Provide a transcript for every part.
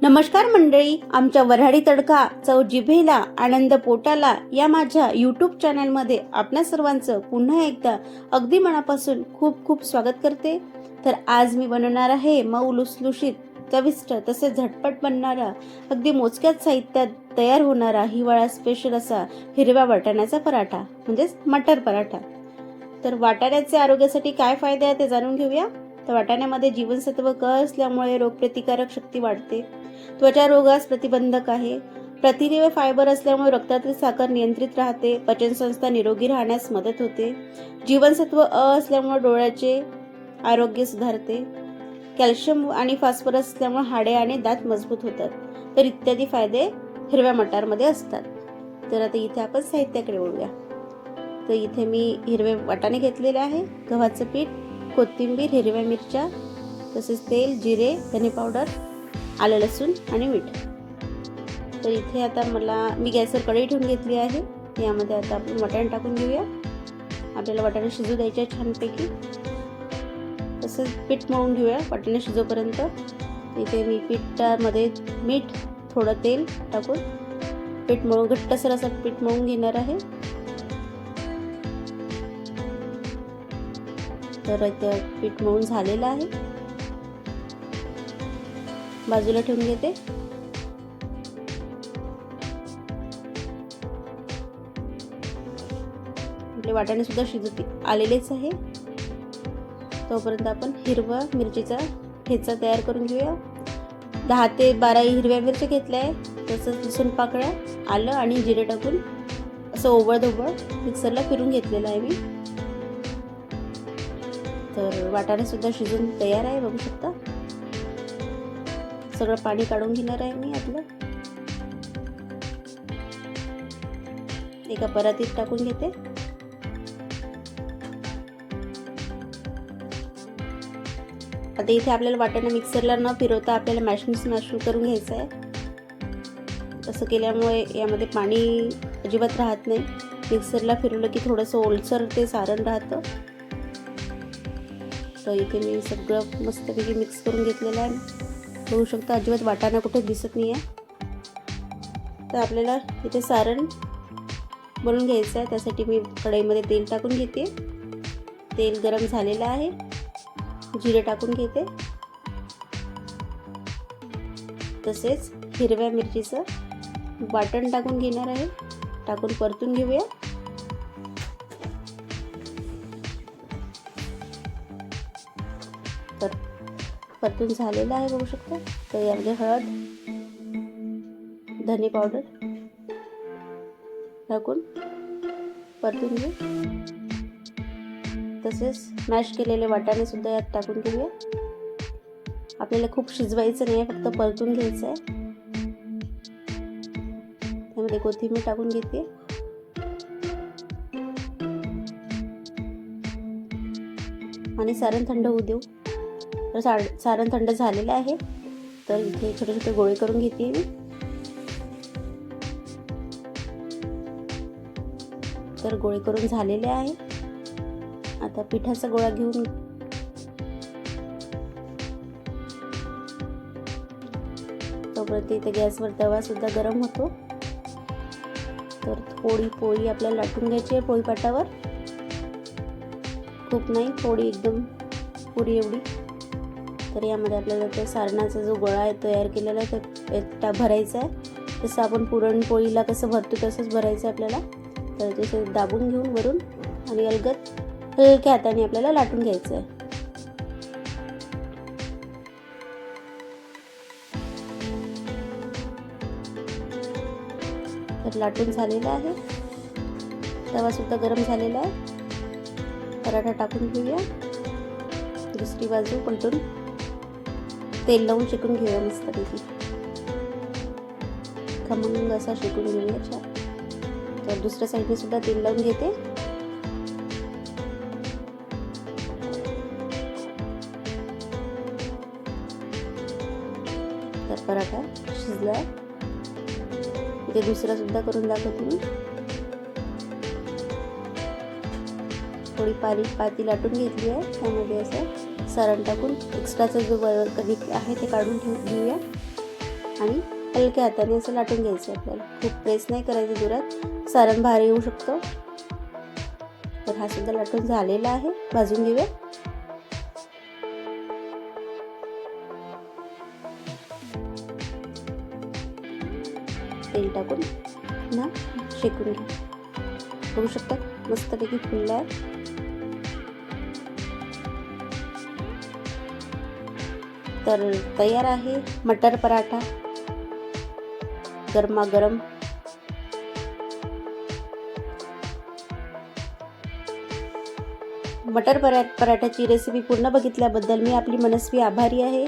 नमस्कार मंडळी, आमच्या वऱ्हाडी तडका चव जिभेला आनंद पोटाला या माझ्या यूट्यूब चॅनलमध्ये आपल्या सर्वांचं पुन्हा एकदा अगदी मनापासून खूप खूप स्वागत करते। तर आज मी बनवणार आहे मऊ लुसलुशीत चविष्ट तसेच झटपट बनणारा अगदी मोजक्याच साहित्यात तयार होणारा हिवाळा स्पेशल असा हिरव्या वाटाण्याचा पराठा म्हणजेच मटर पराठा। तर वाटाण्याचे आरोग्यासाठी काय फायदे आहेत ते जाणून घेऊया। तर वाटाण्यामध्ये जीवनसत्व क असल्यामुळे रोगप्रतिकारक शक्ती वाढते, त्वचा रोगास प्रतिबंधक आहे, प्रथिने व फायबर असल्यामुळे रक्तातील साखर नियंत्रित राहते, पचनसंस्था निरोगी राहण्यास मदत होते, जीवनसत्व अ असल्यामुळे डोळ्याचे आरोग्य सुधारते, कॅल्शियम आणि फॉस्फरस असल्यामुळे हाडे आणि दात मजबूत होतात। तर इत्यादी फायदे हिरव्या मटारमध्ये असतात। तर आता इथे आपण साहित्याकडे वळूया। तर इथे मी हिरवे वाटाणे घेतलेले आहे, गव्हाचं पीठ, कोथिंबीर, हिरव्या मिरच्या, तसेच तेल, जिरे, धने पावडर, आलं लसूण आणि मीठ। तर इथे आता मी गॅसवर कढई ठेवून घेतली आहे। यामध्ये आता आपण वाटाणे टाकून घेऊया। आपल्याला वाटाणे शिजू द्यायचे छानपैकी। तसंच पीठ मळून घेऊया वाटाणे शिजोपर्यंत। इथे मी पिठामध्ये मीठ, थोडं तेल टाकून पीठ मळून घट्टसर असं पीठ मळून घेणार आहे। तर इथे पीठ मळून झालेलं आहे, बाजूला ठेवून घेते। आपले वाटाणे सुद्धा शिजत आलेलेच आहे। तोपर्यंत आपण हिरवा मिरचीचा ठेचा तयार करून घेऊया। 10 ते 12 हिरव्या मिरच्या घेतल्या आहे, तसंच लसूण पाकळ्या, आलं आणि जिरे टाकून असं ओबळधोबळ मिक्सरला फिरून घेतलेलं आहे मी। तर वाटाणे सुद्धा शिजून तयार आहे, बघू शकता। सगळं पाणी काढून घेणार आहे मी आपलं। एका परातीत टाकून घेते। आता इथे आपल्याला वाटाणे मिक्सरला न फिरवता आपल्याला मॅश करून घ्यायचं आहे। असं केल्यामुळे यामध्ये पाणी अजिबात राहत नाही। मिक्सरला फिरवलं की थोडंसं ओलसर ते सारण राहतं। तर इथे मी सगळं मस्तपैकी मिक्स करून घेतलेलं आहे, बघू शकता। अजिबात वाटाणा कुठे दिसत नाही आहे। तर आपल्याला इथे सारण बनवून घ्यायचं आहे। त्यासाठी मी कढईमध्ये तेल टाकून घेते। तेल गरम झालेलं आहे, जिरे टाकून घेते, तसेच हिरव्या मिरचीचं वाटण टाकून घेणार आहे। टाकून परतून घेऊया। तर परतून झालेलं आहे, बघू शकता। तर यामध्ये हळद, धने पावडर टाकून परतून घेऊ। तसेच मॅश केलेले वाटाणे सुद्धा यात टाकून घेऊया। आपल्याला खूप शिजवायचं नाही आहे, फक्त परतून घ्यायचं आहे। त्यामध्ये कोथिंबीर टाकून घेते। आणि सारण थंड होऊ देऊ। तर सारण थंड झालेलं आहे। तर इथे छोटे छोटे गोळे करून घेते मी। तर गोळे करून झालेले आहे। आता पिठाचा गोळा घेऊन तोपर्यंत इथे गॅसवर तवा सुद्धा गरम होतो। तर थोडी पोळी आपल्याला लाटून घ्यायची आहे पोळीपाटावर, खूप नाही, थोडी एकदम पुरी एवढी। तर यामध्ये आपल्याला त्या सारणाचा जो गोळा आहे तयार केलेला आहे तो भरायचा आहे। तसं आपण पुरणपोळीला कसं भरतो तसंच भरायचं आहे आपल्याला। तर तसे दाबून घेऊन वरून आणि अलगद हलक्या हाताने आपल्याला लाटून घ्यायचं आहे। तर लाटून झालेला आहे, तवा सुद्धा गरम झालेला आहे। पराठा टाकून घेऊया। दुसरी बाजू पलटून तेल लावून शेकून घेऊया मस्तपैकी, खमंग असा शेकून घेऊया छान। तर दुसऱ्या साईडने सुद्धा तेल लावून घेते। तर पराठा शिजला। इथे दुसरा सुद्धा करून दाखवते मी। थोडी पाती लाटून घेतली आहे, त्यामध्ये असं सारण टाकून एक्स्ट्राचा जो कणिक आहे ते काढून घेऊया। आणि हलक्या हाताने असं लाटून घ्यायचं आपल्याला. खूप प्रेस नाही करायचं जोरात, सारण बाहेर येऊ शकतो. तर हा सुद्धा लाटून झालेला आहे. भाजून घेऊया. तेल टाकून ना शेकून घ्या. बघू शकता मस्तपैकी फुलला आहे. तर तयार आहे मटर पराठा गरमागरम. मटर पराठ्याची रेसिपी पूर्ण बघितल्याबद्दल मी आपली मनस्वी आभारी आहे.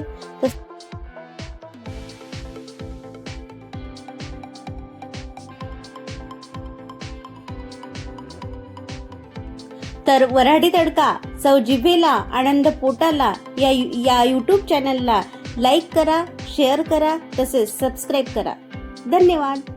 तर वऱ्हाडी तडका चव जिभेला आनंद पोटाला या यूट्यूब चॅनलला लाईक करा, शेअर करा, तसेच सबस्क्राईब करा. धन्यवाद.